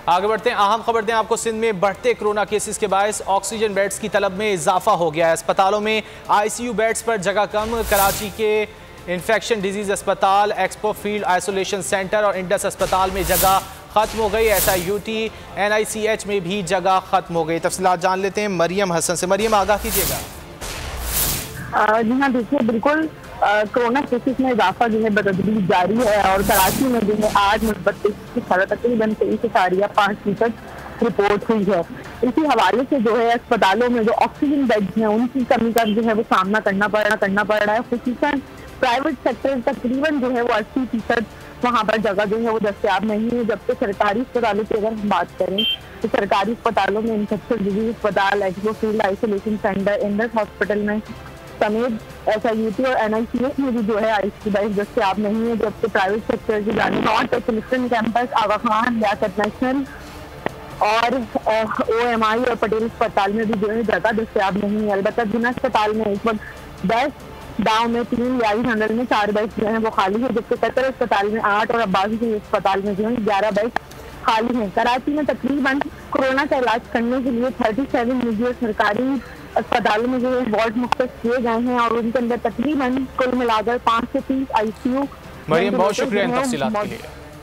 आगे बढ़ते हैं, अहम खबर दें आपको। सिंध में बढ़ते कोरोना केसेस के बायस ऑक्सीजन बेड्स की तलब में इजाफा हो गया है। अस्पतालों में आईसीयू बेड्स पर जगह कम। कराची के इन्फेक्शन डिजीज अस्पताल, एक्सपो फील्ड आइसोलेशन सेंटर और इंडस अस्पताल में जगह खत्म हो गई। SIUT NICH में भी जगह खत्म हो गई। तफसीलात जान लेते हैं मरियम हसन से। मरियम, आगाह कीजिएगा। जी हाँ, देखिए बिल्कुल कोरोना केसेस में इजाफा जो है बतदरीज जारी है और कराची में जो है 8 मुस्बत केसेस की हालत तकरीबन 23.5% रिपोर्ट हुई है। इसी हवाले से जो है अस्पतालों में जो ऑक्सीजन बेड्स हैं उनकी कमी का जो है वो सामना करना पड़ रहा है। खुसूसन प्राइवेट सेक्टर तकरीबन जो है वो 80% वहाँ पर जगह जो है वो दस्तियाब नहीं है। जबकि सरकारी अस्पतालों की अगर हम बात करें तो सरकारी अस्पतालों में इन्फेक्शन डिजीज अस्पताल, expo field isolation centre, Indus hospital में समेत SIUT और NICH में भी जो है आईसीयू बेड दस्तियाब नहीं है। जबकि प्राइवेट सेक्टर की जानिब नॉर्थ सिलेक्शन कैंपस, आगा खान, लियाकत नेशनल और OMI और पटेल अस्पताल में भी जो है जगह दस्तियाब नहीं है। अलबत्ता जिना अस्पताल में इस वक्त 10, गाँव में 3, यारी हंडल में 4 बेड जो है वो खाली है। जबकि कतर अस्पताल में 8 और अब्बासी के अस्पताल में जो है 11 बेड खाली हैं। कराची में तकरीबन कोरोना का इलाज करने के लिए 37 निजी और सरकारी अस्पतालों में जो है वार्ड मुख्तस किए गए हैं और उनके अंदर तकरीबन कुल मिलाकर 5 से 30 ICU। मरियम, बहुत शुक्रिया इन तफसीलात के लिए।